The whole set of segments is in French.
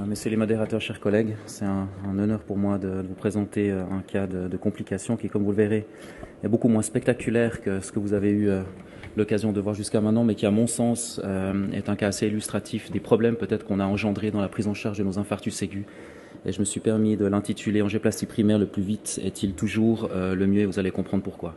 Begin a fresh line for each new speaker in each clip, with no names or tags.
Messieurs les modérateurs, chers collègues, c'est un honneur pour moi de vous présenter un cas de complication qui, comme vous le verrez, est beaucoup moins spectaculaire que ce que vous avez eu l'occasion de voir jusqu'à maintenant, mais qui, à mon sens, est un cas assez illustratif des problèmes peut-être qu'on a engendrés dans la prise en charge de nos infarctus aigus. Et je me suis permis de l'intituler « Angioplastie primaire, le plus vite est-il toujours le mieux ?» et vous allez comprendre pourquoi.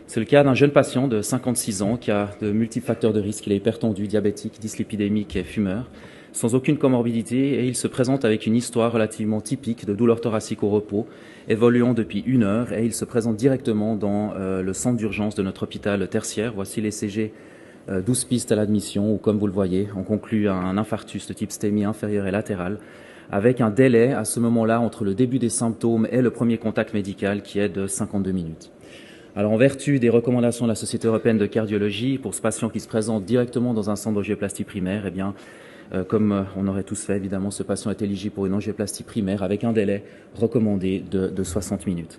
C'est le cas d'un jeune patient de 56 ans qui a de multiples facteurs de risque. Il est hypertendu, diabétique, dyslipidémique et fumeur, sans aucune comorbidité, et il se présente avec une histoire relativement typique de douleur thoracique au repos, évoluant depuis 1 heure, et il se présente directement dans le centre d'urgence de notre hôpital tertiaire. Voici les CG 12 pistes à l'admission, où, comme vous le voyez, on conclut à un infarctus de type STEMI inférieur et latéral, avec un délai à ce moment-là entre le début des symptômes et le premier contact médical qui est de 52 minutes. Alors, en vertu des recommandations de la Société européenne de cardiologie, pour ce patient qui se présente directement dans un centre d'angioplastie primaire, eh bien, comme on aurait tous fait, évidemment, ce patient est éligible pour une angioplastie primaire avec un délai recommandé de 60 minutes.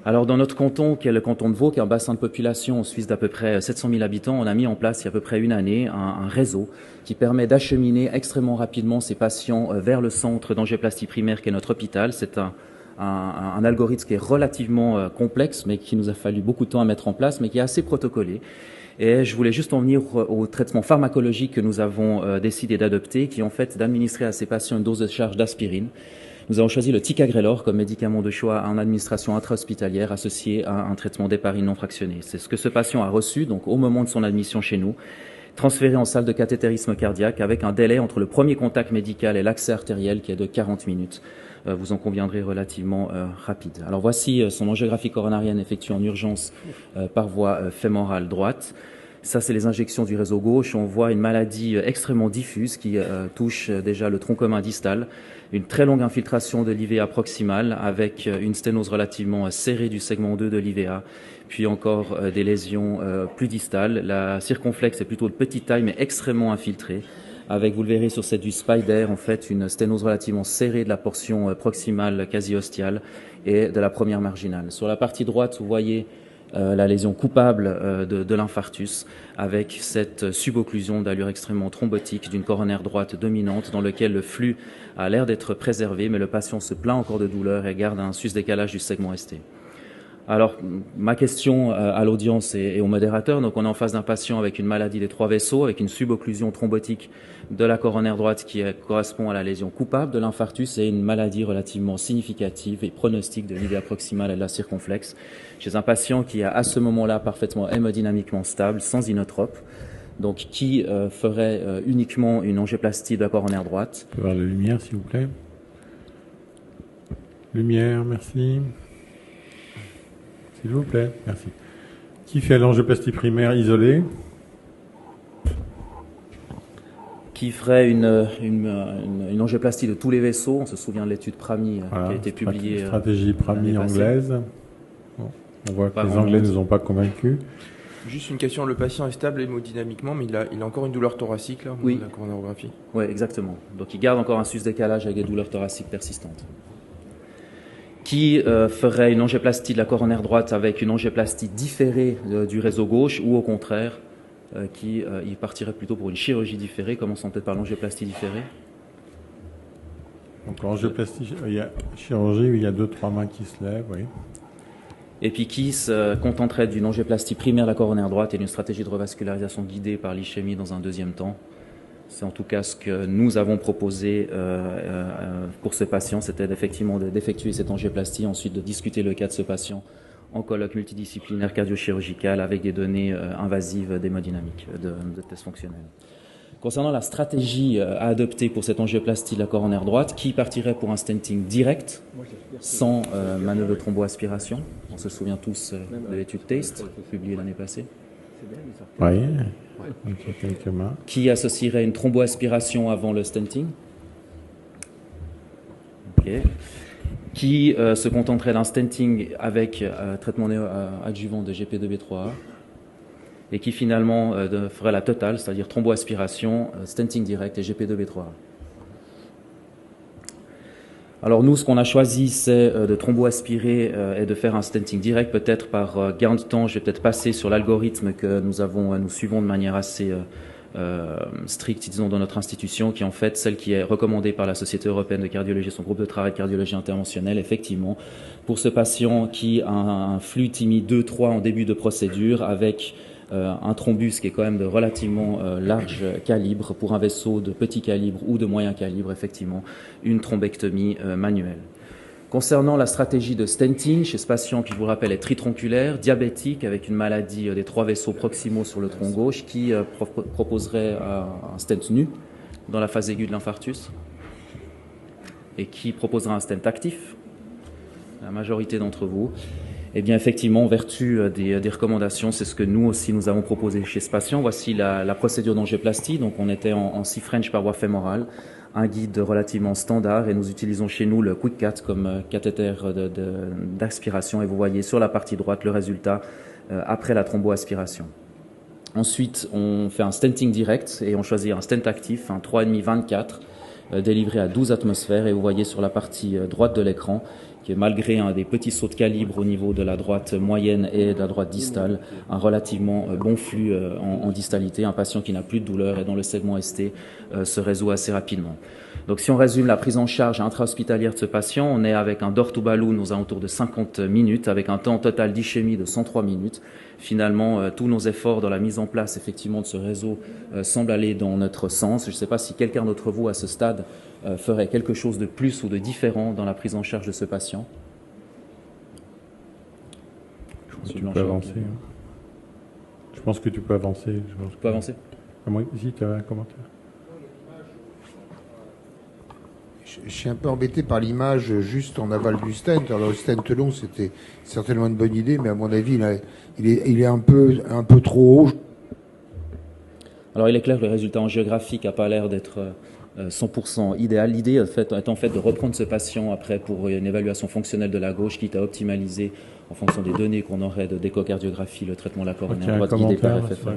Alors, dans notre canton, qui est le canton de Vaud, qui est un bassin de population en Suisse d'à peu près 700 000 habitants, on a mis en place, il y a à peu près 1 année, un réseau qui permet d'acheminer extrêmement rapidement ces patients vers le centre d'angioplastie primaire qui est notre hôpital. C'est un algorithme qui est relativement complexe, mais qui nous a fallu beaucoup de temps à mettre en place, mais qui est assez protocolé. Et je voulais juste en venir au traitement pharmacologique que nous avons décidé d'adopter, qui est en fait d'administrer à ces patients une dose de charge d'aspirine. Nous avons choisi le ticagrelor comme médicament de choix en administration intra-hospitalière associé à un traitement d'héparine non fractionné. C'est ce que ce patient a reçu, donc au moment de son admission chez nous, transféré en salle de cathétérisme cardiaque avec un délai entre le premier contact médical et l'accès artériel qui est de 40 minutes. Vous en conviendrez, relativement rapide. Alors voici son angiographie coronarienne effectuée en urgence par voie fémorale droite. Ça, c'est les injections du réseau gauche. On voit une maladie extrêmement diffuse qui touche déjà le tronc commun distal, une très longue infiltration de l'IVA proximale avec une sténose relativement serrée du segment 2 de l'IVA, puis encore des lésions plus distales. La circonflexe est plutôt de petite taille mais extrêmement infiltrée, avec, vous le verrez sur cette vue Spider, en fait, une sténose relativement serrée de la portion proximale quasi-ostiale et de la première marginale. Sur la partie droite, vous voyez la lésion coupable de l'infarctus, avec cette subocclusion d'allure extrêmement thrombotique d'une coronaire droite dominante dans lequel le flux a l'air d'être préservé, mais le patient se plaint encore de douleur et garde un sus-décalage du segment ST. Alors, ma question à l'audience et au modérateur, donc on est en face d'un patient avec une maladie des 3 vaisseaux, avec une subocclusion thrombotique de la coronaire droite qui correspond à la lésion coupable de l'infarctus et une maladie relativement significative et pronostique de l'IVA proximale et de la circonflexe, chez un patient qui est à ce moment-là parfaitement hémodynamiquement stable, sans inotrope, donc qui ferait uniquement une angioplastie de la coronaire droite.
On peut voir la lumière, s'il vous plaît. Lumière, merci. S'il vous plaît, merci. Qui fait l'angioplastie primaire isolée?
Qui ferait une angioplastie de tous les vaisseaux. On se souvient de l'étude PRAMI qui a été publiée.
Stratégie PRAMI anglaise. Bon, on voit que les Anglais ne nous ont pas convaincus.
Juste une question, le patient est stable hémodynamiquement, mais il a encore une douleur thoracique là,
oui.
La coronarographie.
Oui, exactement. Donc il garde encore un sus-décalage avec des douleurs thoraciques persistantes. Qui ferait une angioplastie de la coronaire droite avec une angioplastie différée du réseau gauche, ou au contraire, qui il partirait plutôt pour une chirurgie différée, commençons peut-être par l'angioplastie différée.
Donc l'angioplastie, il y a chirurgie où il y a 2-3 mains qui se lèvent, oui.
Et puis qui se contenterait d'une angioplastie primaire de la coronaire droite et d'une stratégie de revascularisation guidée par l'ischémie dans un deuxième temps. C'est en tout cas ce que nous avons proposé pour ce patient, c'était effectivement d'effectuer cette angioplastie, ensuite de discuter le cas de ce patient en colloque multidisciplinaire cardio-chirurgical avec des données invasives d'hémodynamique, de tests fonctionnels. Concernant la stratégie à adopter pour cette angioplastie de la coronaire droite, qui partirait pour un stenting direct, sans manœuvre de thromboaspiration? On se souvient tous de l'étude TASTE, publiée l'année passée.
Oui, donc il y a quelques mains.
Qui associerait une thromboaspiration avant le stenting? Ok. Qui se contenterait d'un stenting avec traitement adjuvant de GP2B3A et qui finalement ferait la totale, c'est-à-dire thromboaspiration, stenting direct et GP2B3A. Alors nous, ce qu'on a choisi, c'est de thromboaspirer et de faire un stenting direct, peut-être par gain de temps. Je vais peut-être passer sur l'algorithme que nous suivons de manière assez stricte, disons, dans notre institution, qui est en fait celle qui est recommandée par la Société européenne de cardiologie, son groupe de travail de cardiologie interventionnelle, effectivement, pour ce patient qui a un flux TIMI 2-3 en début de procédure avec un thrombus qui est quand même de relativement large calibre pour un vaisseau de petit calibre ou de moyen calibre, effectivement, une thrombectomie manuelle. Concernant la stratégie de stenting, chez ce patient qui, je vous le rappelle, est tritronculaire, diabétique, avec une maladie des 3 vaisseaux proximaux sur le tronc gauche, qui proposerait un stent nu dans la phase aiguë de l'infarctus et qui proposera un stent actif, la majorité d'entre vous. Eh bien, effectivement, en vertu des recommandations, c'est ce que nous aussi nous avons proposé chez ce patient. Voici la procédure d'angioplastie. Donc, on était en 6 French par voie fémorale, un guide relativement standard, et nous utilisons chez nous le QuickCat comme cathéter d'aspiration. Et vous voyez sur la partie droite le résultat après la thromboaspiration. Ensuite, on fait un stenting direct et on choisit un stent actif, un 3,5-24, délivré à 12 atmosphères. Et vous voyez sur la partie droite de l'écran que malgré des petits sauts de calibre au niveau de la droite moyenne et de la droite distale, un relativement bon flux en distalité, un patient qui n'a plus de douleur et dont le segment ST se résout assez rapidement. Donc si on résume la prise en charge intra-hospitalière de ce patient, on est avec un door to balloon aux alentours de 50 minutes, avec un temps total d'ischémie de 103 minutes. Finalement, tous nos efforts dans la mise en place effectivement de ce réseau semblent aller dans notre sens. Je ne sais pas si quelqu'un d'entre vous à ce stade ferait quelque chose de plus ou de différent dans la prise en charge de ce patient.
Tu peux avancer. Je pense que tu peux avancer.
Tu peux avancer ?
Si, tu avais un commentaire.
Je suis un peu embêté par l'image juste en aval du stent. Alors le stent long, c'était certainement une bonne idée, mais à mon avis, il est un peu trop haut.
Alors il est clair que le résultat angiographique n'a pas l'air d'être 100% idéal. L'idée est en fait de reprendre ce patient après pour une évaluation fonctionnelle de la gauche, quitte à optimaliser en fonction des données qu'on aurait d'échocardiographie le traitement de la coronaire droite guidé par FFR.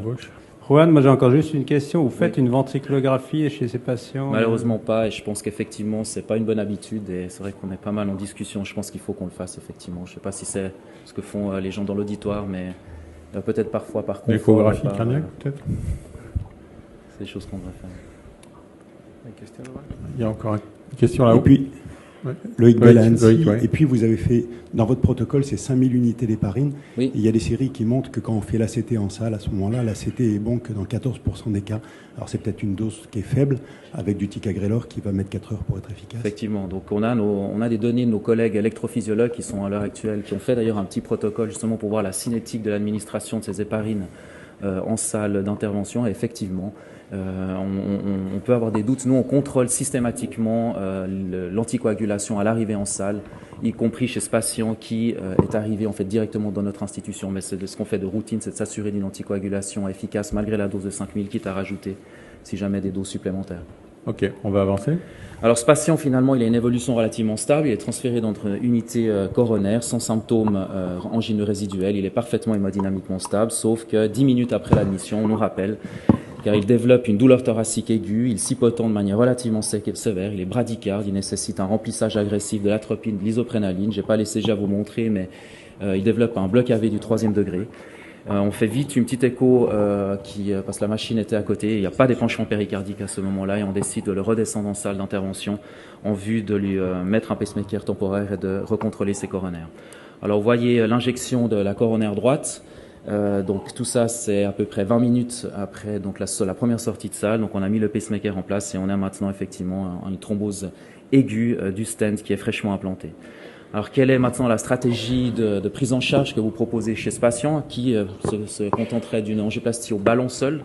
Juan, moi j'ai encore juste une question. Vous faites une ventriculographie chez ces patients?
Malheureusement pas, et je pense qu'effectivement c'est pas une bonne habitude, et c'est vrai qu'on est pas mal en discussion. Je pense qu'il faut qu'on le fasse effectivement. Je sais pas si c'est ce que font les gens dans l'auditoire, mais peut-être parfois par contre.
L'échographie cardiaque peut-être.
C'est des choses qu'on devrait faire.
Il y a encore une question là-haut.
Et puis, Loïc Bellancy, et puis vous avez fait, dans votre protocole, c'est 5000 unités d'héparine.
Oui.
Il y a des séries qui montrent que quand on fait l'ACT en salle, à ce moment-là, l'ACT est bon que dans 14% des cas. Alors c'est peut-être une dose qui est faible, avec du ticagrelor qui va mettre 4 heures pour être efficace.
Effectivement, donc on a des données de nos collègues électrophysiologues qui sont à l'heure actuelle, qui ont fait d'ailleurs un petit protocole justement pour voir la cinétique de l'administration de ces héparines en salle d'intervention. Et effectivement, on peut avoir des doutes. Nous, on contrôle systématiquement l'anticoagulation à l'arrivée en salle, y compris chez ce patient qui est arrivé en fait directement dans notre institution. Mais ce qu'on fait de routine, c'est de s'assurer d'une anticoagulation efficace malgré la dose de 5000, quitte à rajouter si jamais des doses supplémentaires.
Ok, on va avancer.
Alors ce patient, finalement, il a une évolution relativement stable. Il est transféré dans une unité coronaire sans symptômes angineux résiduels. Il est parfaitement hémodynamiquement stable, sauf que 10 minutes après l'admission, on nous rappelle, car il développe une douleur thoracique aiguë, il s'hypotend de manière relativement sévère, il est bradycarde, il nécessite un remplissage agressif de l'atropine, de l'isoprénaline. Je n'ai pas les CG à vous montrer, mais il développe un bloc AV du 3e degré. On fait vite une petite écho parce que la machine était à côté, il n'y a pas d'épanchement péricardique à ce moment-là, et on décide de le redescendre en salle d'intervention en vue de lui mettre un pacemaker temporaire et de recontrôler ses coronaires. Alors vous voyez l'injection de la coronaire droite. Donc tout ça c'est à peu près 20 minutes après donc la première sortie de salle. Donc on a mis le pacemaker en place et on a maintenant effectivement une thrombose aiguë du stent qui est fraîchement implanté. Alors quelle est maintenant la stratégie de prise en charge que vous proposez chez ce patient qui se contenterait d'une angioplastie au ballon seul?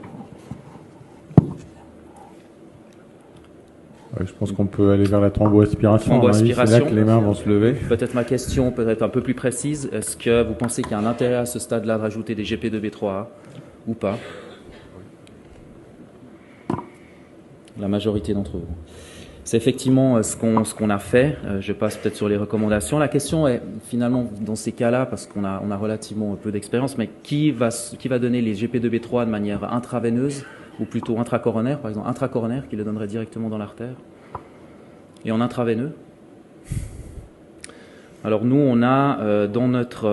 Je pense qu'on peut aller vers la thromboaspiration. C'est là que les mains vont se lever.
Peut-être ma question peut être un peu plus précise. Est-ce que vous pensez qu'il y a un intérêt à ce stade-là de rajouter des GP2B3A ou pas? La majorité d'entre vous. C'est effectivement ce qu'on a fait. Je passe peut-être sur les recommandations. La question est finalement dans ces cas-là, parce qu'on a relativement peu d'expérience, mais qui va donner les GP2B3 de manière intraveineuse ou plutôt intracoronaire, par exemple intracoronaire qui le donnerait directement dans l'artère, et en intraveineux. Alors nous, on a dans notre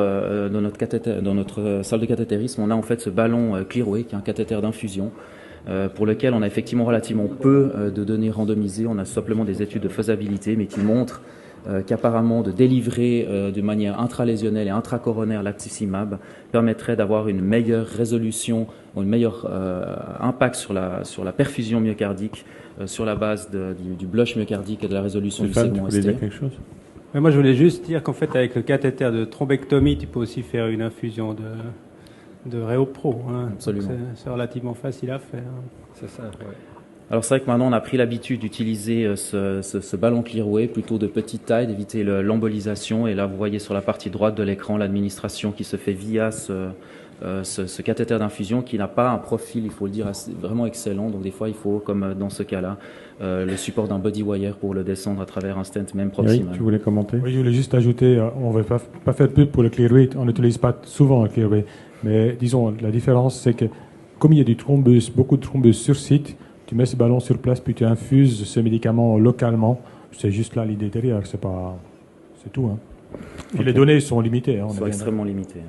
salle de cathétérisme, on a en fait ce ballon Clearway qui est un cathéter d'infusion pour lequel on a effectivement relativement peu de données randomisées. On a simplement des études de faisabilité, mais qui montrent qu'apparemment de délivrer de manière intralésionnelle et intracoronaire l'actifimab permettrait d'avoir une meilleure résolution, un meilleur impact sur la perfusion myocardique sur la base du blush myocardique et de la résolution du segment ST.
Dire quelque chose?
Mais moi, je voulais juste dire qu'en fait, avec le cathéter de thrombectomie, tu peux aussi faire une infusion de Réopro. Hein.
Absolument.
C'est relativement facile à faire.
C'est ça, ouais.
Alors c'est vrai que maintenant on a pris l'habitude d'utiliser ce ballon Clearway plutôt de petite taille, d'éviter l'embolisation. Et là vous voyez sur la partie droite de l'écran l'administration qui se fait via ce cathéter d'infusion qui n'a pas un profil, il faut le dire, vraiment excellent. Donc des fois il faut, comme dans ce cas-là, le support d'un body wire pour le descendre à travers un stent même proximal.
Oui, tu voulais commenter?
Oui, je voulais juste ajouter, on ne va pas faire de pub pour le Clearway, on n'utilise pas souvent le Clearway. Mais disons, la différence c'est que comme il y a du thrombus, beaucoup de thrombus sur site, tu mets ce ballon sur place, puis tu infuses ce médicament localement. C'est juste là l'idée derrière, c'est tout. Hein. Puis
Okay.
les données sont limitées. Hein,
Ils sont extrêmement limitées.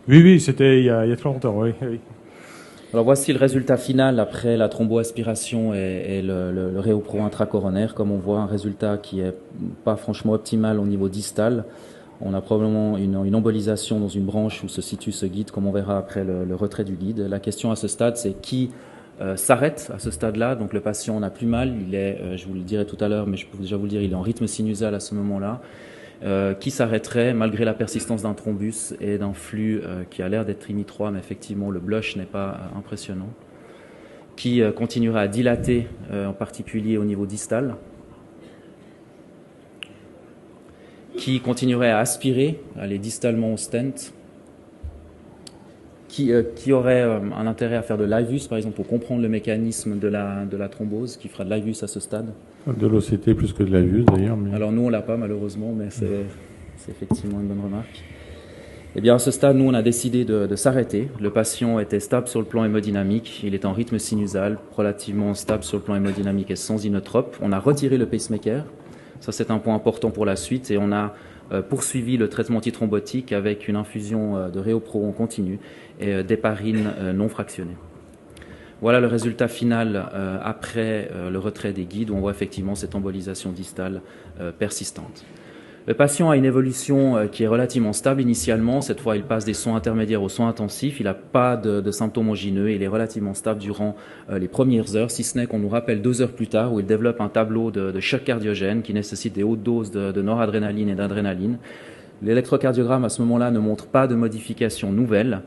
Oui, c'était il y a très longtemps, oui.
Alors voici le résultat final après la thromboaspiration et le Réopro intracoronaire. Comme on voit, un résultat qui est pas franchement optimal au niveau distal. On a probablement une embolisation dans une branche où se situe ce guide, comme on verra après le retrait du guide. La question à ce stade, c'est qui s'arrête à ce stade-là. Donc le patient n'a plus mal, il est, je vous le dirai tout à l'heure, mais je peux déjà vous le dire, il est en rythme sinusal à ce moment-là. Qui s'arrêterait malgré la persistance d'un thrombus et d'un flux qui a l'air d'être TRIMI3, mais effectivement le blush n'est pas impressionnant. Qui continuerait à dilater, en particulier au niveau distal. Qui continuerait à aspirer, aller distalement au stent. Qui aurait un intérêt à faire de l'IVUS, par exemple, pour comprendre le mécanisme de la thrombose, qui fera de l'IVUS à ce stade.
De l'OCT plus que de la vue d'ailleurs. Mais...
Alors nous, on l'a pas malheureusement, mais c'est effectivement une bonne remarque. Eh bien, à ce stade, nous, on a décidé de s'arrêter. Le patient était stable sur le plan hémodynamique, il est en rythme sinusal, relativement stable sur le plan hémodynamique et sans inotrope. On a retiré le pacemaker, ça c'est un point important pour la suite, et on a poursuivi le traitement antithrombotique avec une infusion de Réopro en continu et d'héparine non fractionnée. Voilà le résultat final après le retrait des guides, où on voit effectivement cette embolisation distale persistante. Le patient a une évolution qui est relativement stable initialement. Cette fois, il passe des soins intermédiaires aux soins intensifs. Il n'a pas de symptômes angineux. Il est relativement stable durant les premières heures, si ce n'est qu'on nous rappelle 2 heures plus tard où il développe un tableau de choc cardiogène qui nécessite des hautes doses de noradrénaline et d'adrénaline. L'électrocardiogramme à ce moment-là ne montre pas de modification nouvelle,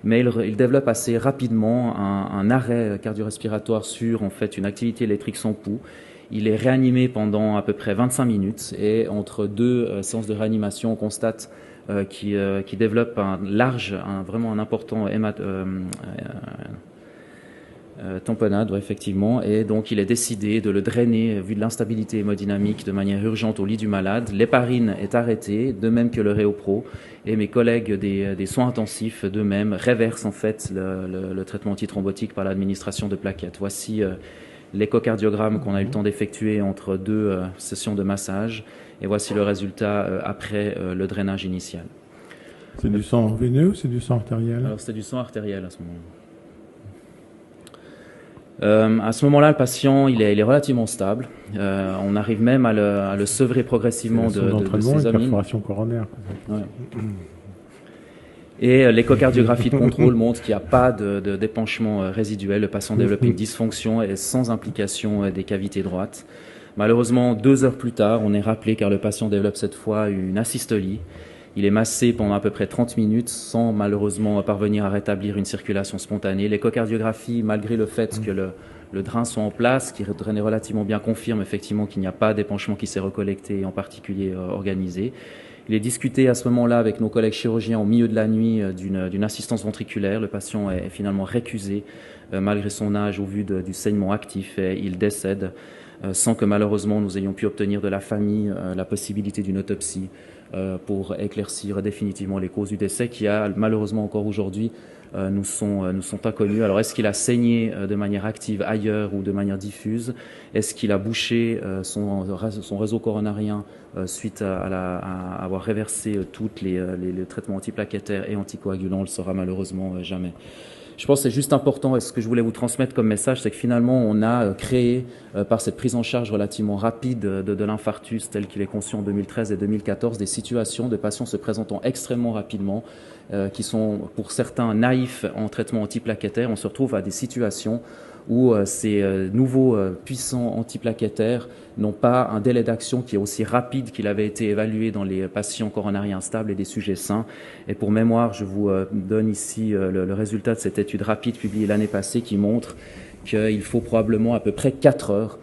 mais il développe assez rapidement un arrêt cardio-respiratoire sur en fait une activité électrique sans pouls. Il est réanimé pendant à peu près 25 minutes et entre 2 séances de réanimation, on constate qu'il développe vraiment un important tamponnade, effectivement, et donc il est décidé de le drainer, vu de l'instabilité hémodynamique, de manière urgente au lit du malade. L'héparine est arrêtée, de même que le Réopro, et mes collègues des soins intensifs, d'eux-mêmes, réversent en fait le traitement antithrombotique par l'administration de plaquettes. Voici l'échocardiogramme qu'on a eu le temps d'effectuer entre 2 sessions de massage, et voici le résultat après le drainage initial.
C'est du sang veineux ou c'est du sang artériel?
Alors c'est du sang artériel à ce moment-là. À ce moment-là, le patient il est relativement stable. On arrive même à le sevrer progressivement de ses amines.
Perforation coronaire.
Ouais. Et l'échocardiographie de contrôle montre qu'il n'y a pas d'épanchement résiduel. Le patient développe une dysfonction et sans implication des cavités droites. Malheureusement, 2 heures plus tard, on est rappelé car le patient développe cette fois une asystolie. Il est massé pendant à peu près 30 minutes sans malheureusement parvenir à rétablir une circulation spontanée. L'échocardiographie, malgré le fait que le drain soit en place, qui drainait relativement bien, confirme effectivement qu'il n'y a pas d'épanchement qui s'est recollecté et en particulier organisé. Il est discuté à ce moment-là avec nos collègues chirurgiens au milieu de la nuit d'une assistance ventriculaire. Le patient est finalement récusé malgré son âge au vu du saignement actif et il décède sans que malheureusement nous ayons pu obtenir de la famille la possibilité d'une autopsie pour éclaircir définitivement les causes du décès qui malheureusement encore aujourd'hui nous sont inconnus. Alors est-ce qu'il a saigné de manière active ailleurs ou de manière diffuse? Est-ce qu'il a bouché son réseau coronarien suite à avoir réversé tous les traitements antiplaquettaires et anticoagulants? On ne le saura malheureusement jamais. Je pense que c'est juste important, et ce que je voulais vous transmettre comme message, c'est que finalement, on a créé, par cette prise en charge relativement rapide de l'infarctus tel qu'il est conçu en 2013 et 2014, des situations de patients se présentant extrêmement rapidement, qui sont pour certains naïfs en traitement antiplaquettaire. On se retrouve à des situations où ces nouveaux puissants antiplaquettaires n'ont pas un délai d'action qui est aussi rapide qu'il avait été évalué dans les patients coronariens instables et des sujets sains. Et pour mémoire, je vous donne ici le résultat de cette étude rapide publiée l'année passée qui montre qu'il faut probablement à peu près 4 heures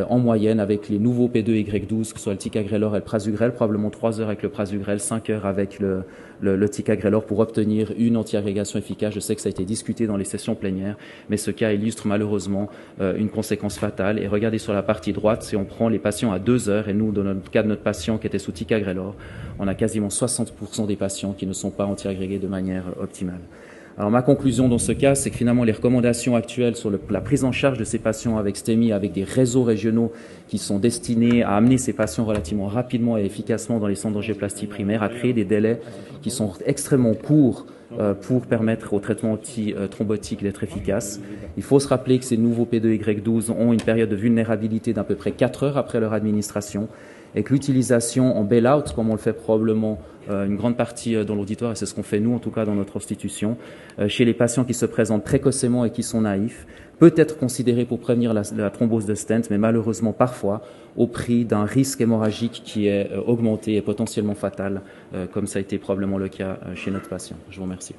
en moyenne avec les nouveaux P2Y12, que ce soit le ticagrelor et le prasugrel, probablement 3 heures avec le prasugrel, 5 heures avec le ticagrelor pour obtenir une antiagrégation efficace. Je sais que ça a été discuté dans les sessions plénières, mais ce cas illustre malheureusement une conséquence fatale. Et regardez sur la partie droite, si on prend les patients à 2 heures, et nous, dans le cas de notre patient qui était sous ticagrelor, on a quasiment 60% des patients qui ne sont pas antiagrégés de manière optimale. Alors ma conclusion dans ce cas, c'est que finalement les recommandations actuelles sur la prise en charge de ces patients avec STEMI, avec des réseaux régionaux qui sont destinés à amener ces patients relativement rapidement et efficacement dans les centres d'angioplastie primaire, à créer des délais qui sont extrêmement courts pour permettre au traitement anti-thrombotique d'être efficace. Il faut se rappeler que ces nouveaux P2Y12 ont une période de vulnérabilité d'à peu près 4 heures après leur administration, et que l'utilisation en bail-out, comme on le fait probablement une grande partie dans l'auditoire, et c'est ce qu'on fait nous en tout cas dans notre institution, chez les patients qui se présentent précocement et qui sont naïfs, peut être considéré pour prévenir la thrombose de stent, mais malheureusement parfois au prix d'un risque hémorragique qui est augmenté et potentiellement fatal, comme ça a été probablement le cas chez notre patient. Je vous remercie.